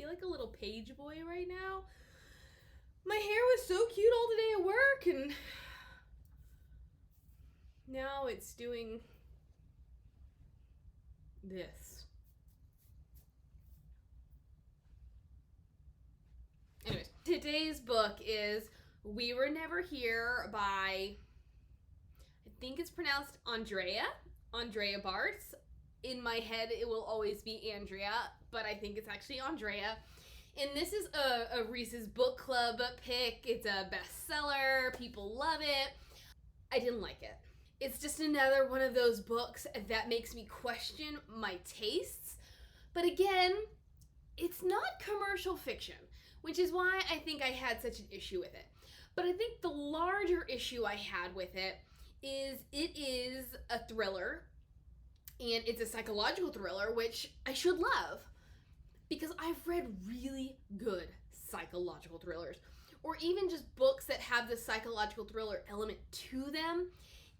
feel like a little page boy right now. My hair was so cute all the day at work, and now it's doing this. Anyways, today's book is We Were Never Here by, I think it's pronounced Andrea Bartz. In my head, it will always be Andrea, but I think it's actually Andrea. And this is a Reese's Book Club pick. It's a bestseller. People love it. I didn't like it. It's just another one of those books that makes me question my tastes. But again, it's not commercial fiction, which is why I think I had such an issue with it. But I think the larger issue I had with it is a thriller, and it's a psychological thriller, which I should love, because I've read really good psychological thrillers, or even just books that have the psychological thriller element to them.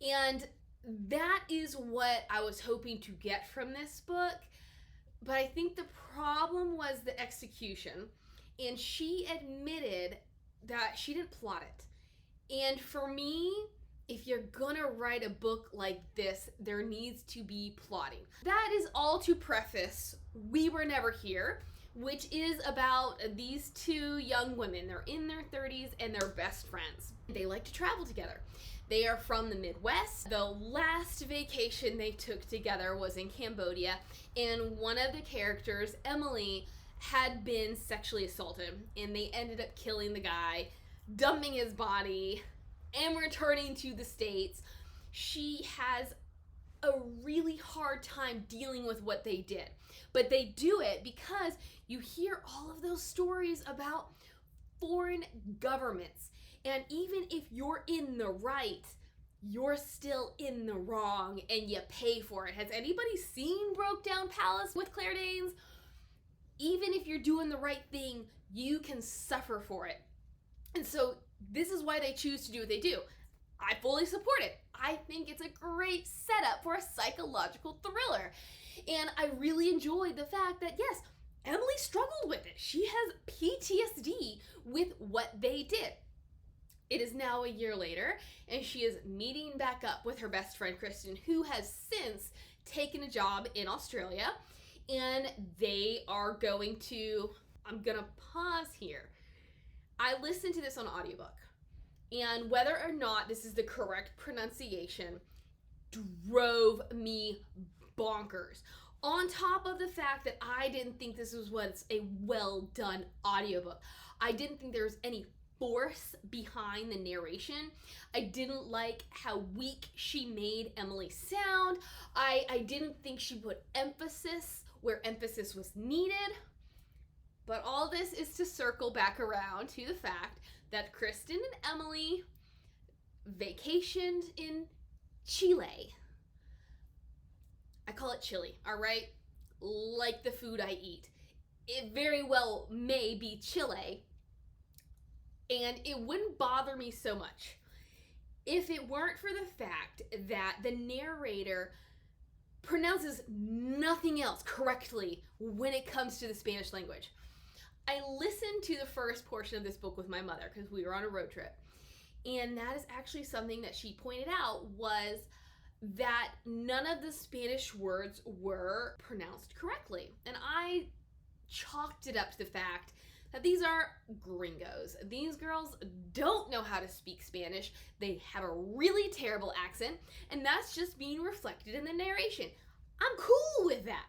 And that is what I was hoping to get from this book. But I think the problem was the execution. And she admitted that she didn't plot it. And for me, if you're gonna write a book like this, there needs to be plotting. That is all to preface We Were Never Here, which is about these two young women. They're in their 30s and they're best friends. They like to travel together. They are from the Midwest. The last vacation they took together was in Cambodia, and one of the characters, Emily, had been sexually assaulted, and they ended up killing the guy, dumping his body, and returning to the States. She has a really hard time dealing with what they did, but they do it because you hear all of those stories about foreign governments, and even if you're in the right, you're still in the wrong, and you pay for it. Has anybody seen Broke Down Palace with Claire Danes? Even if you're doing the right thing, you can suffer for it. And so this is why they choose to do what they do. I fully support it. I think it's a great setup for a psychological thriller. And I really enjoyed the fact that, yes, Emily struggled with it. She has PTSD with what they did. It is now a year later, and she is meeting back up with her best friend, Kristen, who has since taken a job in Australia. And they are going to, I'm gonna pause here. I listened to this on audiobook, and whether or not this is the correct pronunciation drove me bonkers. On top of the fact that I didn't think this was a well done audiobook. I didn't think there was any force behind the narration. I didn't like how weak she made Emily sound. I didn't think she put emphasis where emphasis was needed. But all this is to circle back around to the fact that Kristen and Emily vacationed in Chile. I call it chili, all right? Like the food I eat. It very well may be Chile, and it wouldn't bother me so much if it weren't for the fact that the narrator pronounces nothing else correctly when it comes to the Spanish language. I listened to the first portion of this book with my mother because we were on a road trip, and that is actually something that she pointed out, was that none of the Spanish words were pronounced correctly. And I chalked it up to the fact that these are gringos. These girls don't know how to speak Spanish. They have a really terrible accent, and that's just being reflected in the narration. I'm cool with that.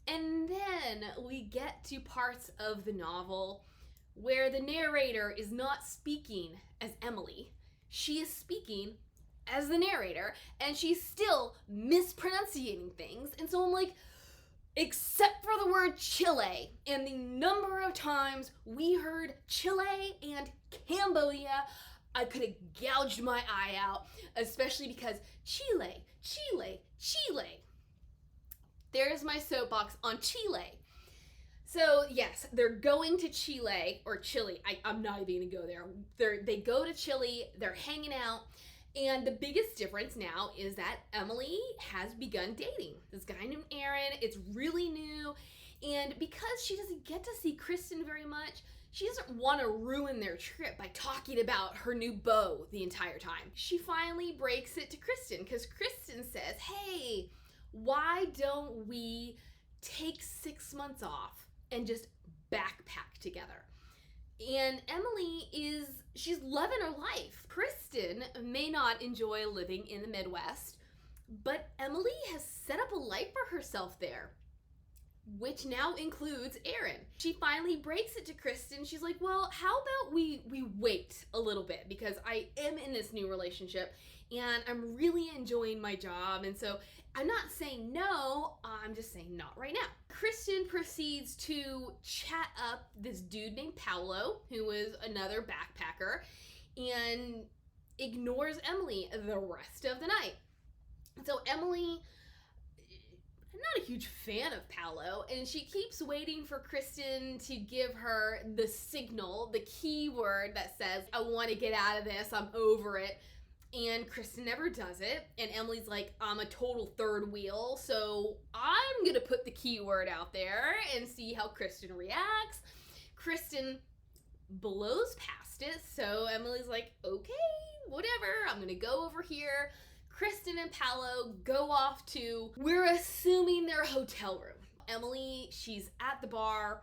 And then we get to parts of the novel where the narrator is not speaking as Emily. She is speaking as the narrator, and she's still mispronouncing things. And so I'm like, except for the word Chile and the number of times we heard Chile and Cambodia, I could have gouged my eye out, especially because Chile. There's my soapbox on Chile. So yes, they're going to Chile, or Chile. I'm not even gonna go there. They go to Chile, they're hanging out, And the biggest difference now is that Emily has begun dating this guy named Aaron. It's really new. And because she doesn't get to see Kristen very much, she doesn't want to ruin their trip by talking about her new beau the entire time. She finally breaks it to Kristen because Kristen says, hey, why don't we take 6 months off and just backpack together? And Emily she's loving her life. Kristen may not enjoy living in the Midwest, but Emily has set up a life for herself there, which now includes Aaron. She finally breaks it to Kristen. She's like, well, how about we wait a little bit, because I am in this new relationship and I'm really enjoying my job. And so I'm not saying no, I'm just saying not right now. Kristen proceeds to chat up this dude named Paolo, who is another backpacker, and ignores Emily the rest of the night. So Emily, I'm not a huge fan of Paolo, and she keeps waiting for Kristen to give her the signal, the key word that says, I want to get out of this, I'm over it. And Kristen never does it. And Emily's like, I'm a total third wheel, so I'm gonna put the keyword out there and see how Kristen reacts. Kristen blows past it, so Emily's like, okay, whatever, I'm gonna go over here. Kristen and Paolo go off to, we're assuming, their hotel room. Emily, she's at the bar,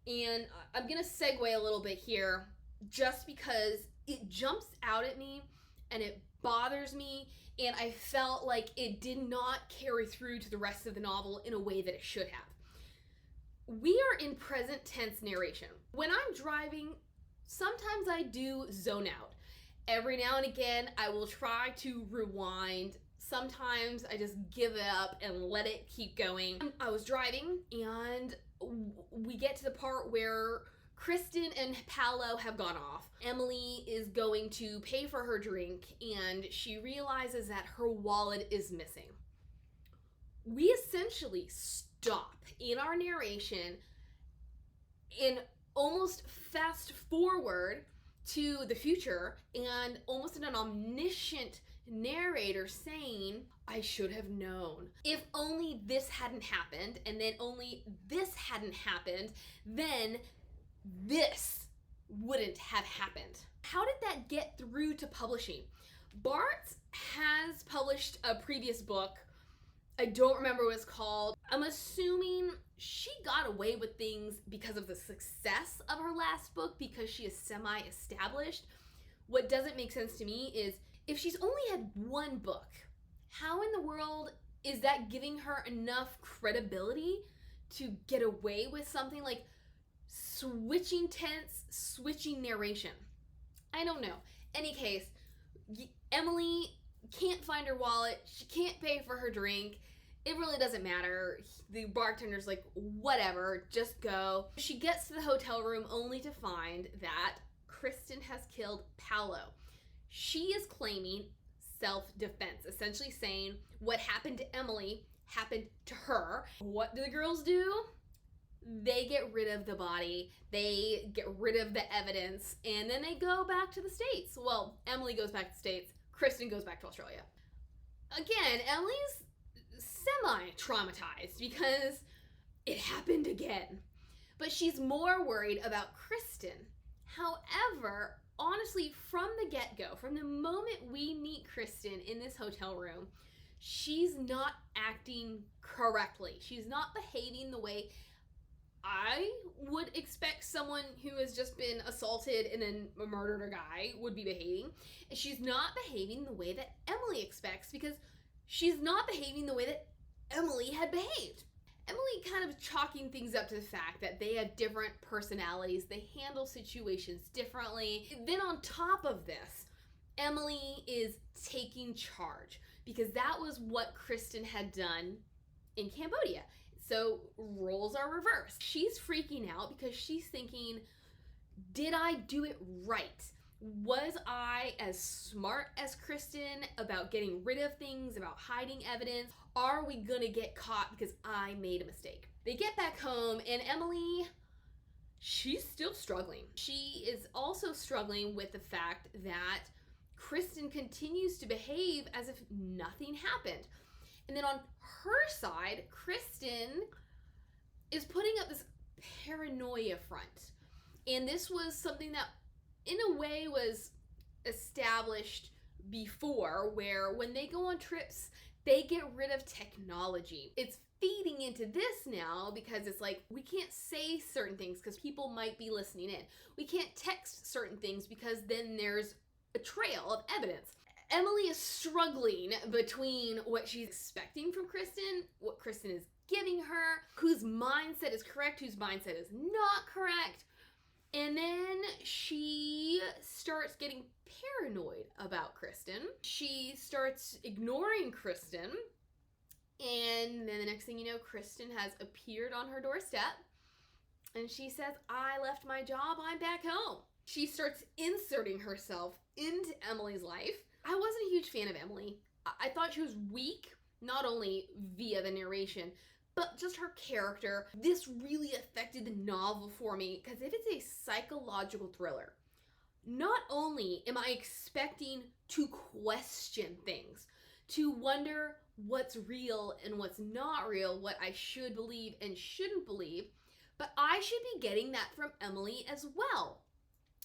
and I'm gonna segue a little bit here just because it jumps out at me and it bothers me, and I felt like it did not carry through to the rest of the novel in a way that it should have. We are in present tense narration. When I'm driving, sometimes I do zone out. Every now and again, I will try to rewind. Sometimes I just give it up and let it keep going. I was driving, and we get to the part where Kristen and Paolo have gone off. Emily is going to pay for her drink, and she realizes that her wallet is missing. We essentially stop in our narration and almost fast forward to the future, and almost an omniscient narrator saying, I should have known. If only this hadn't happened, and then only this hadn't happened, then this wouldn't have happened. How did that get through to publishing? Bartz has published a previous book. I don't remember what it's called. I'm assuming she got away with things because of the success of her last book, because she is semi-established. What doesn't make sense to me is, if she's only had one book, how in the world is that giving her enough credibility to get away with something like switching tense, switching narration? I don't know. Any case, Emily can't find her wallet. She can't pay for her drink. It really doesn't matter. The bartender's like, whatever, just go. She gets to the hotel room only to find that Kristen has killed Paolo. She is claiming self-defense, essentially saying what happened to Emily happened to her. What do the girls do? They get rid of the body, they get rid of the evidence, and then they go back to the States. Well, Emily goes back to the States, Kristen goes back to Australia. Again, Emily's semi-traumatized because it happened again. But she's more worried about Kristen. However, honestly, from the get-go, from the moment we meet Kristen in this hotel room, she's not acting correctly. She's not behaving the way I would expect someone who has just been assaulted and then murdered a guy would be behaving. And she's not behaving the way that Emily expects, because she's not behaving the way that Emily had behaved. Emily kind of chalking things up to the fact that they have different personalities, they handle situations differently. Then on top of this, Emily is taking charge, because that was what Kristen had done in Cambodia. So roles are reversed. She's freaking out because she's thinking, did I do it right? Was I as smart as Kristen about getting rid of things, about hiding evidence? Are we gonna get caught because I made a mistake? They get back home, and Emily, she's still struggling. She is also struggling with the fact that Kristen continues to behave as if nothing happened. And then on her side, Kristen is putting up this paranoia front. And this was something that, in a way, was established before, where when they go on trips, they get rid of technology. It's feeding into this now because it's like, we can't say certain things because people might be listening in. We can't text certain things because then there's a trail of evidence. Emily is struggling between what she's expecting from Kristen, what Kristen is giving her, whose mindset is correct, whose mindset is not correct. And then she starts getting paranoid about Kristen. She starts ignoring Kristen. And then the next thing you know, Kristen has appeared on her doorstep. And she says, I left my job, I'm back home. She starts inserting herself into Emily's life. I wasn't a huge fan of Emily. I thought she was weak, not only via the narration, but just her character. This really affected the novel for me because if it's a psychological thriller, not only am I expecting to question things, to wonder what's real and what's not real, what I should believe and shouldn't believe, but I should be getting that from Emily as well.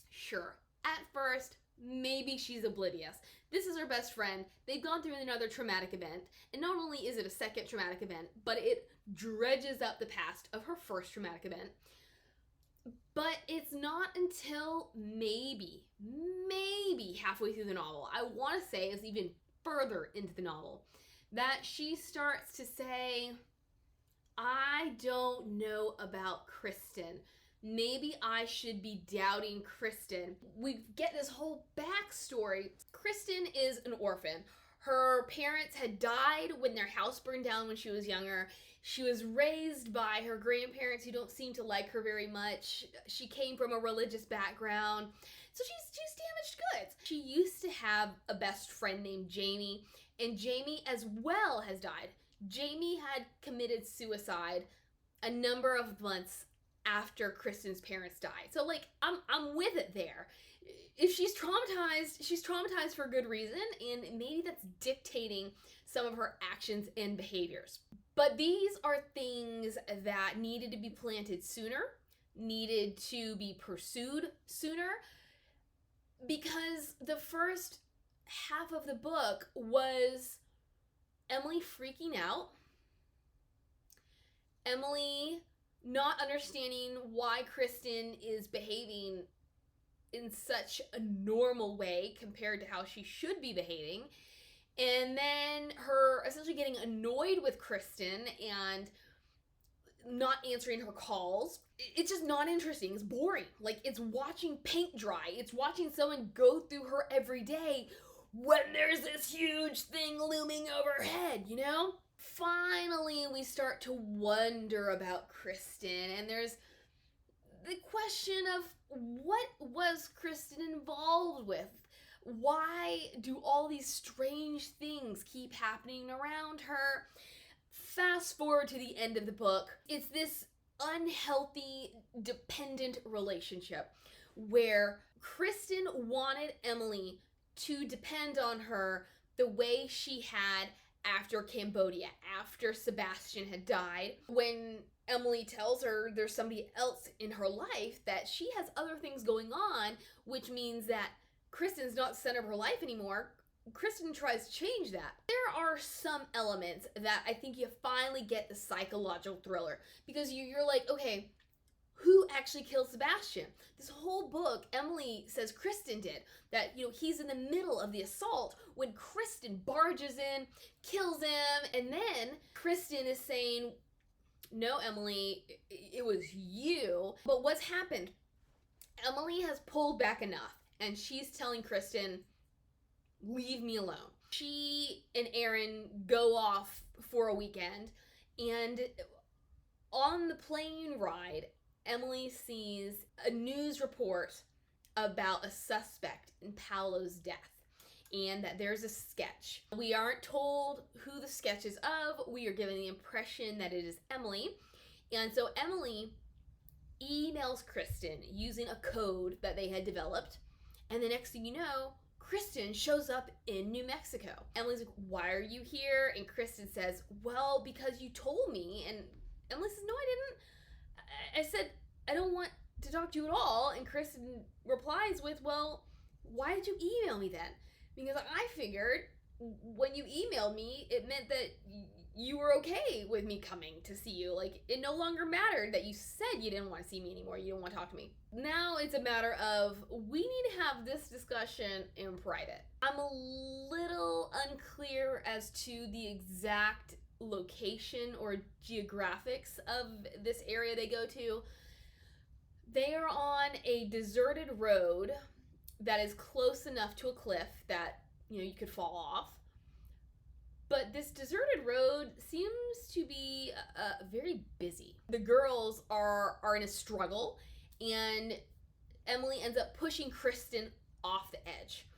Sure, at first, maybe she's oblivious. This is her best friend. They've gone through another traumatic event, and not only is it a second traumatic event, but it dredges up the past of her first traumatic event. But it's not until maybe halfway through the novel, I want to say it's even further into the novel, that she starts to say, I don't know about Kristen. Maybe I should be doubting Kristen. We get this whole backstory. Kristen is an orphan. Her parents had died when their house burned down when she was younger. She was raised by her grandparents who don't seem to like her very much. She came from a religious background. So she's damaged goods. She used to have a best friend named Jamie, and Jamie as well has died. Jamie had committed suicide a number of months after Kristen's parents died. So like, I'm with it there. If she's traumatized for good reason, and maybe that's dictating some of her actions and behaviors. But these are things that needed to be planted sooner, needed to be pursued sooner, because the first half of the book was Emily freaking out, Emily not understanding why Kristen is behaving in such a normal way compared to how she should be behaving, and then her essentially getting annoyed with Kristen and not answering her calls. It's just not interesting. It's boring. Like, it's watching paint dry. It's watching someone go through her every day when there's this huge thing looming overhead, you know? Finally, we start to wonder about Kristen, and there's the question of what was Kristen involved with? Why do all these strange things keep happening around her? Fast forward to the end of the book. It's this unhealthy, dependent relationship where Kristen wanted Emily to depend on her the way she had after Cambodia, after Sebastian had died. When Emily tells her there's somebody else in her life, that she has other things going on, which means that Kristen's not the center of her life anymore, Kristen tries to change that. There are some elements that I think you finally get the psychological thriller, because you're like, okay, who actually killed Sebastian? This whole book, Emily says Kristen did. That, you know, he's in the middle of the assault when Kristen barges in, kills him, and then Kristen is saying, no, Emily, it was you. But what's happened? Emily has pulled back enough, and she's telling Kristen, leave me alone. She and Aaron go off for a weekend, and on the plane ride, Emily sees a news report about a suspect in Paolo's death, and that there's a sketch. We aren't told who the sketch is of. We are given the impression that it is Emily. And so Emily emails Kristen using a code that they had developed, and the next thing you know, Kristen shows up in New Mexico. Emily's like, why are you here? And Kristen says, well, because you told me. And Emily says, no, I didn't. I said, I don't want to talk to you at all. And Kristen replies with, well, why did you email me then? Because I figured when you emailed me, it meant that you were okay with me coming to see you. Like, it no longer mattered that you said you didn't want to see me anymore. You didn't want to talk to me. Now it's a matter of, we need to have this discussion in private. I'm a little unclear as to the exact location or geographics of this area they go to. They are on a deserted road that is close enough to a cliff that, you could fall off. But this deserted road seems to be very busy. The girls are in a struggle, and Emily ends up pushing Kristen off the edge.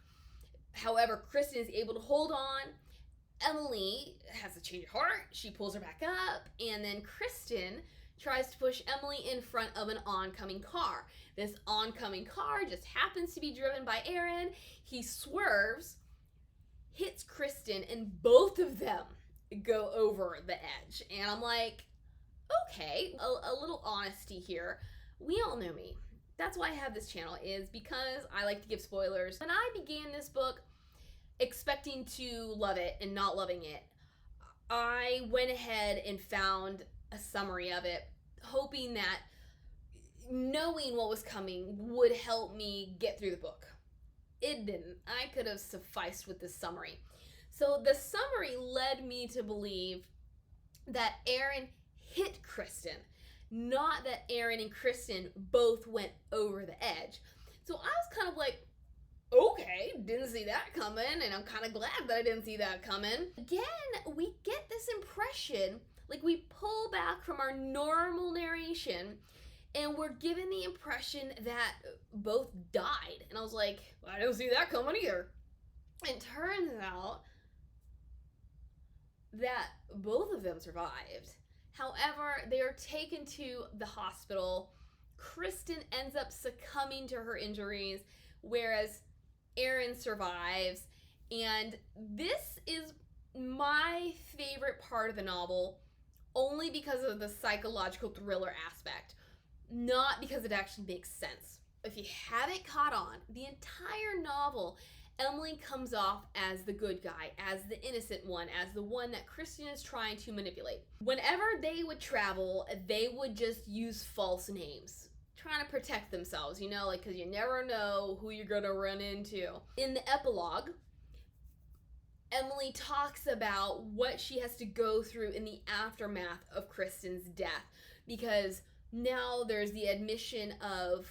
However, Kristen is able to hold on. Emily has a change of heart. She pulls her back up, and then Kristen tries to push Emily in front of an oncoming car. This oncoming car just happens to be driven by Aaron. He swerves, hits Kristen, and both of them go over the edge. And I'm like, okay, a little honesty here. We all know me. That's why I have this channel, is because I like to give spoilers. When I began this book expecting to love it and not loving it, I went ahead and found a summary of it, hoping that knowing what was coming would help me get through the book. It didn't. I could have sufficed with this summary. So the summary led me to believe that Aaron hit Kristen, not that Aaron and Kristen both went over the edge. So I was kind of like, okay, didn't see that coming, and I'm kind of glad that I didn't see that coming. Again, we get this impression, like we pull back from our normal narration, and we're given the impression that both died. And I was like, well, I didn't see that coming either. It turns out that both of them survived. However, they are taken to the hospital. Kristen ends up succumbing to her injuries, whereas Aaron survives. And this is my favorite part of the novel, only because of the psychological thriller aspect, not because it actually makes sense. If you haven't caught on, the entire novel, Emily comes off as the good guy, as the innocent one, as the one that Kristen is trying to manipulate. Whenever they would travel, they would just use false names, trying to protect themselves, like, because you never know who you're going to run into. In the epilogue, Emily talks about what she has to go through in the aftermath of Kristen's death, because now there's the admission of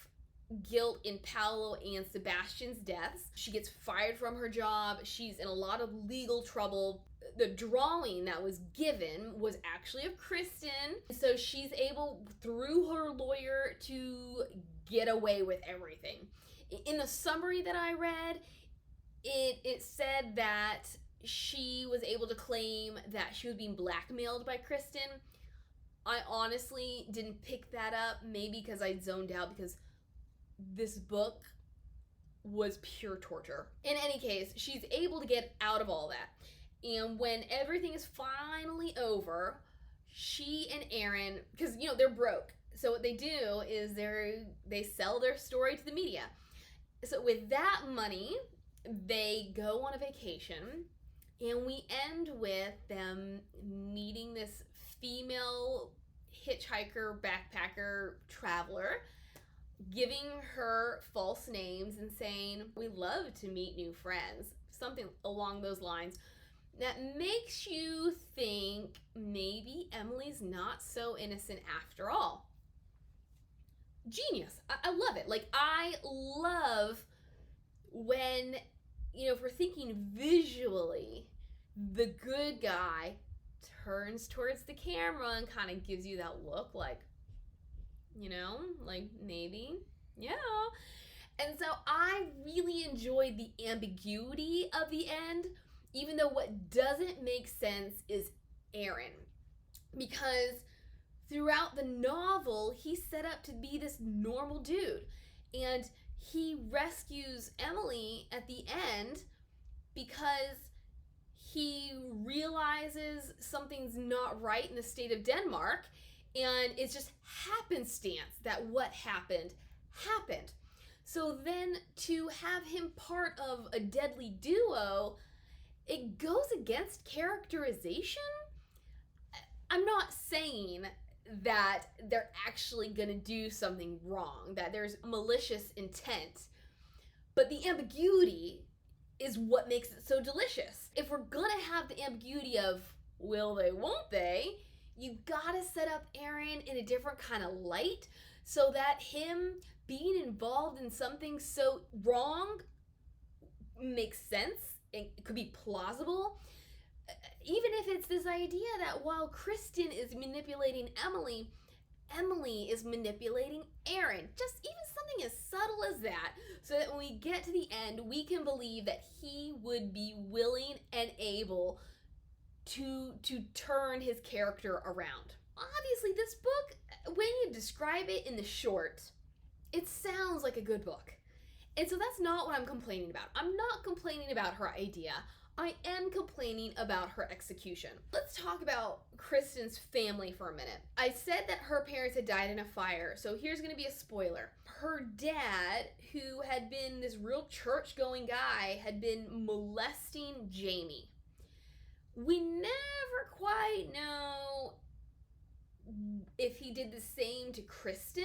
guilt in Paolo and Sebastian's deaths. She gets fired from her job. She's in a lot of legal trouble. The drawing that was given was actually of Kristen. So she's able, through her lawyer, to get away with everything. In the summary that I read, it said that she was able to claim that she was being blackmailed by Kristen. I honestly didn't pick that up, maybe because I zoned out, because this book was pure torture. In any case, she's able to get out of all that. And when everything is finally over, she and Aaron, because, they're broke. So what they do is they sell their story to the media. So with that money, they go on a vacation, and we end with them meeting this female hitchhiker, backpacker, traveler, giving her false names and saying, we love to meet new friends, something along those lines. That makes you think maybe Emily's not so innocent after all. Genius. I love it. Like, I love when, if we're thinking visually, the good guy turns towards the camera and kind of gives you that look like, like maybe, yeah. And so I really enjoyed the ambiguity of the end, even though what doesn't make sense is Aaron. Because throughout the novel, he's set up to be this normal dude. And he rescues Emily at the end because he realizes something's not right in the state of Denmark, and it's just happenstance that what happened. So then to have him part of a deadly duo, it goes against characterization. I'm not saying that they're actually gonna do something wrong, that there's malicious intent, but the ambiguity is what makes it so delicious. If we're gonna have the ambiguity of will they, won't they, you gotta set up Aaron in a different kind of light so that him being involved in something so wrong makes sense. It could be plausible. Even if it's this idea that while Kristen is manipulating Emily, Emily is manipulating Aaron. Just even something as subtle as that, so that when we get to the end, we can believe that he would be willing and able to turn his character around. Obviously, this book, when you describe it in the short, it sounds like a good book. And so that's not what I'm complaining about. I'm not complaining about her idea. I am complaining about her execution. Let's talk about Kristen's family for a minute. I said that her parents had died in a fire, so here's going to be a spoiler. Her dad, who had been this real church-going guy, had been molesting Jamie. We never quite know if he did the same to Kristen.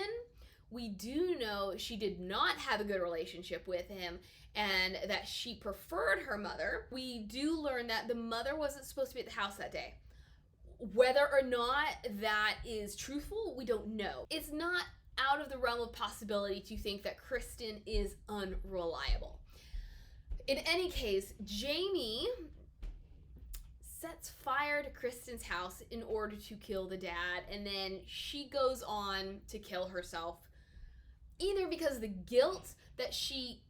We do know she did not have a good relationship with him and that she preferred her mother. We do learn that the mother wasn't supposed to be at the house that day. Whether or not that is truthful, we don't know. It's not out of the realm of possibility to think that Kristen is unreliable. In any case, Jamie sets fire to Kristen's house in order to kill the dad, and then she goes on to kill herself, either because of the guilt that she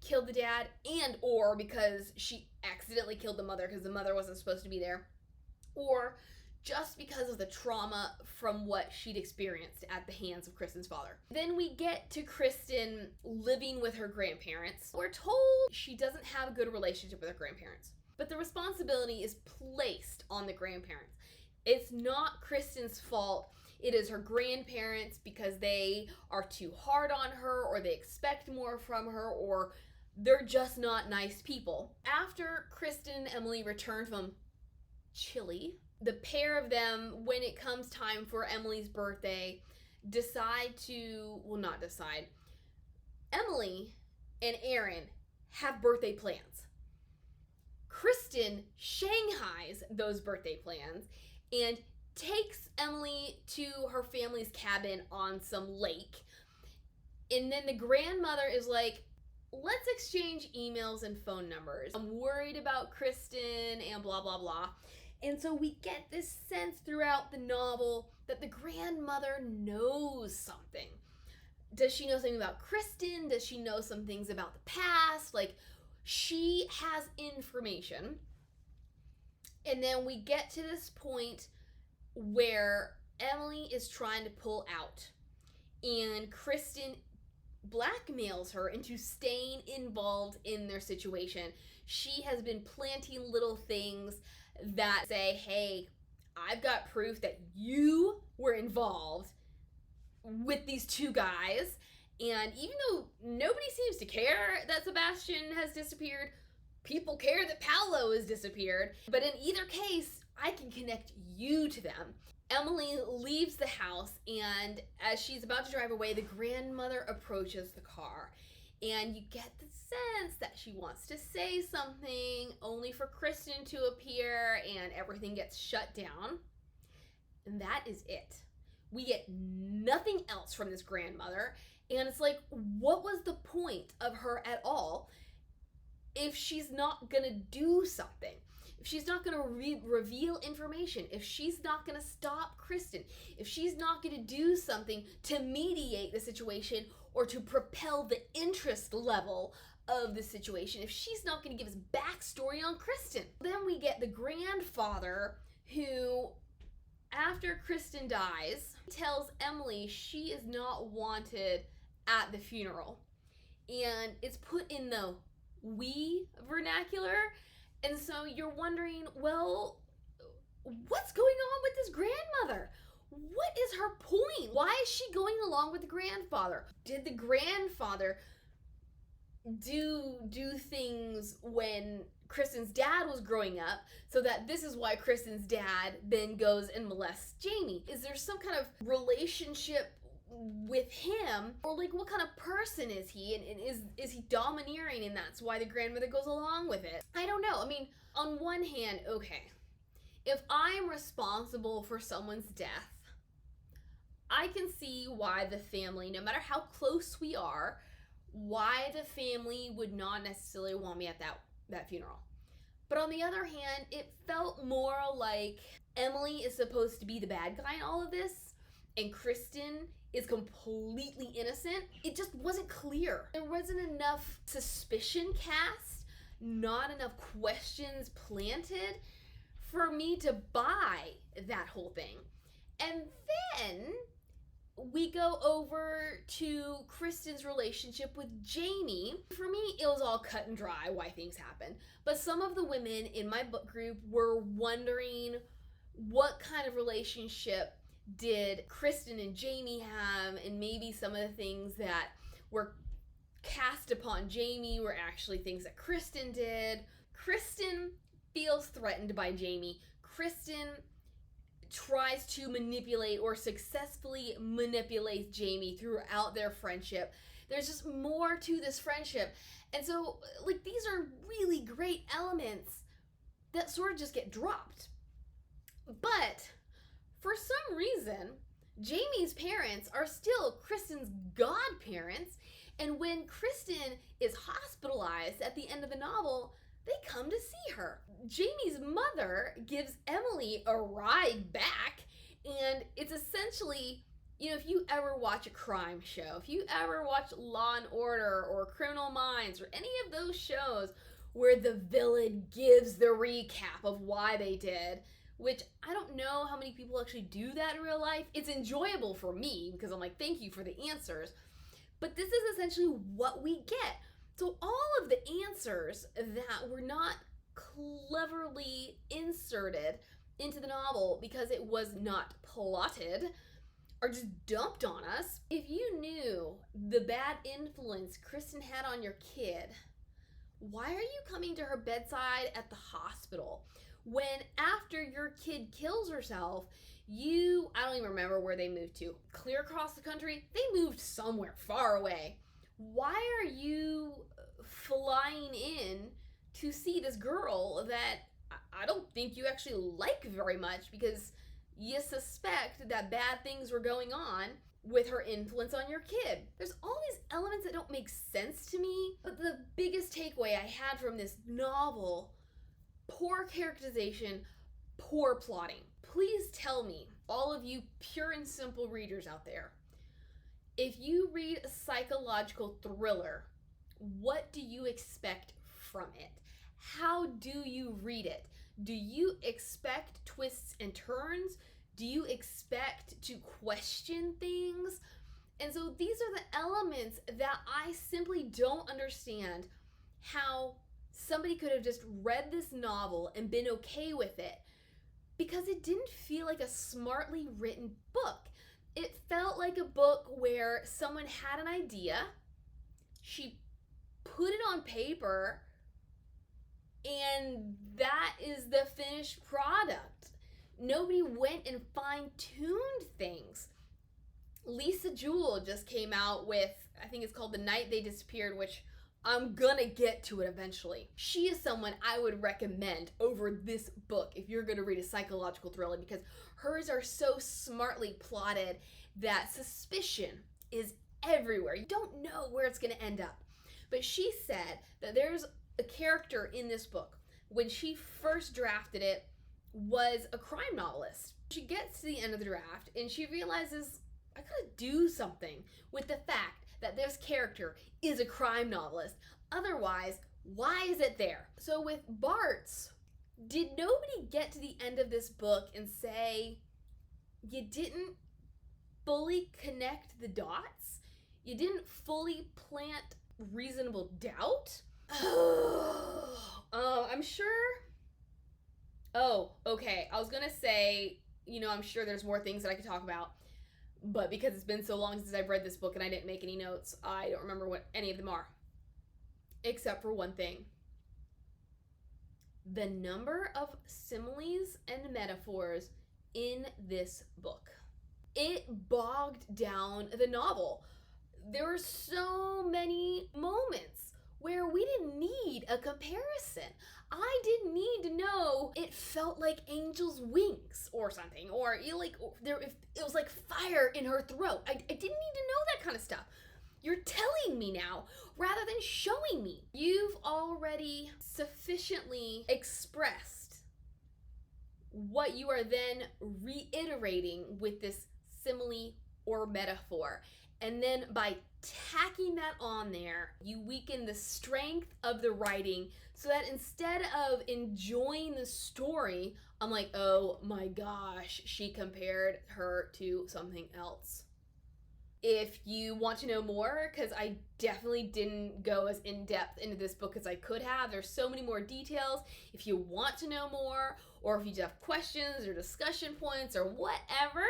killed the dad and or because she accidentally killed the mother because the mother wasn't supposed to be there, or just because of the trauma from what she'd experienced at the hands of Kristen's father. Then we get to Kristen living with her grandparents. We're told she doesn't have a good relationship with her grandparents, but the responsibility is placed on the grandparents. It's not Kristen's fault. It is her grandparents because they are too hard on her, or they expect more from her, or they're just not nice people. After Kristen and Emily return from Chile, the pair of them, when it comes time for Emily's birthday, Emily and Aaron have birthday plans. Kristen shanghais those birthday plans and takes Emily to her family's cabin on some lake. And then the grandmother is like, let's exchange emails and phone numbers. I'm worried about Kristen and blah, blah, blah. And so we get this sense throughout the novel that the grandmother knows something. Does she know something about Kristen? Does she know some things about the past? Like, she has information. And then we get to this point where Emily is trying to pull out, and Kristen blackmails her into staying involved in their situation. She has been planting little things that say, hey, I've got proof that you were involved with these two guys. And even though nobody seems to care that Sebastian has disappeared, people care that Paolo has disappeared. But in either case, I can connect you to them. Emily leaves the house, and as she's about to drive away, the grandmother approaches the car. And you get the sense that she wants to say something, only for Kristen to appear, and everything gets shut down. And that is it. We get nothing else from this grandmother. And it's like, what was the point of her at all if she's not gonna do something? If she's not gonna reveal information, if she's not gonna stop Kristen, if she's not gonna do something to mediate the situation or to propel the interest level of the situation, if she's not gonna give us backstory on Kristen. Then we get the grandfather who, after Kristen dies, tells Emily she is not wanted at the funeral. and it's put in the we vernacular. And so you're wondering, well, what's going on with this grandmother? What is her point? Why is she going along with the grandfather? Did the grandfather do things when Kristen's dad was growing up, so that this is why Kristen's dad then goes and molests Jamie? Is there some kind of relationship with him, or like what kind of person is he, and is he domineering, and that's why the grandmother goes along with it? I don't know. I mean, on one hand, okay, if I'm responsible for someone's death, I can see why the family, no matter how close we are, why the family would not necessarily want me at that funeral. But on the other hand, it felt more like Emily is supposed to be the bad guy in all of this, and Kristen is completely innocent. It just wasn't clear. There wasn't enough suspicion cast, not enough questions planted for me to buy that whole thing. And then we go over to Kristen's relationship with Jamie. For me, it was all cut and dry why things happen. But some of the women in my book group were wondering what kind of relationship did Kristen and Jamie have, and maybe some of the things that were cast upon Jamie were actually things that Kristen did. Kristen feels threatened by Jamie. Kristen tries to manipulate or successfully manipulates Jamie throughout their friendship. There's just more to this friendship. And so, like, these are really great elements that sort of just get dropped. But for some reason, Jamie's parents are still Kristen's godparents, and when Kristen is hospitalized at the end of the novel, they come to see her. Jamie's mother gives Emily a ride back, and it's essentially, you know, if you ever watch a crime show, if you ever watch Law and Order or Criminal Minds or any of those shows where the villain gives the recap of why they did, which I don't know how many people actually do that in real life. It's enjoyable for me because I'm like, thank you for the answers. But this is essentially what we get. So all of the answers that were not cleverly inserted into the novel because it was not plotted are just dumped on us. If you knew the bad influence Kristen had on your kid, why are you coming to her bedside at the hospital when after your kid kills herself, I don't even remember where they moved to, clear across the country? They moved somewhere far away. Why are you flying in to see this girl that I don't think you actually like very much because you suspect that bad things were going on with her influence on your kid? There's all these elements that don't make sense to me. But the biggest takeaway I had from this novel: poor characterization, poor plotting. Please tell me, all of you pure and simple readers out there, if you read a psychological thriller, what do you expect from it? How do you read it? Do you expect twists and turns? Do you expect to question things? And so these are the elements that I simply don't understand how somebody could have just read this novel and been okay with it, because it didn't feel like a smartly written book. It felt like a book where someone had an idea, she put it on paper, and that is the finished product. Nobody went and fine-tuned things. Lisa Jewell just came out with, I think it's called The Night They Disappeared, which I'm gonna get to it eventually. She is someone I would recommend over this book if you're gonna read a psychological thriller, because hers are so smartly plotted that suspicion is everywhere. You don't know where it's gonna end up. But she said that there's a character in this book, when she first drafted it, was a crime novelist. She gets to the end of the draft and she realizes, I gotta do something with the fact that this character is a crime novelist. Otherwise, why is it there? So with Bartz, did nobody get to the end of this book and say, you didn't fully connect the dots? You didn't fully plant reasonable doubt? I'm sure. Oh, okay. I was gonna say, I'm sure there's more things that I could talk about, but because it's been so long since I've read this book and I didn't make any notes, I don't remember what any of them are. Except for one thing. The number of similes and metaphors in this book. It bogged down the novel. There were so many moments where we didn't need a comparison. I didn't need to know it felt like angel's wings or something, or it was like fire in her throat. I didn't need to know that kind of stuff. You're telling me now rather than showing me. You've already sufficiently expressed what you are then reiterating with this simile or metaphor. And then by tacking that on there, you weaken the strength of the writing so that instead of enjoying the story, I'm like, oh my gosh, she compared her to something else. If you want to know more, because I definitely didn't go as in-depth into this book as I could have. There's so many more details. If you want to know more, or if you just have questions or discussion points or whatever,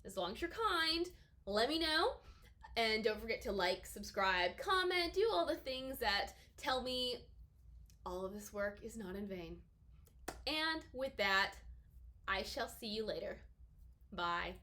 as long as you're kind, let me know. And don't forget to like, subscribe, comment, do all the things that tell me all of this work is not in vain. And with that, I shall see you later. Bye.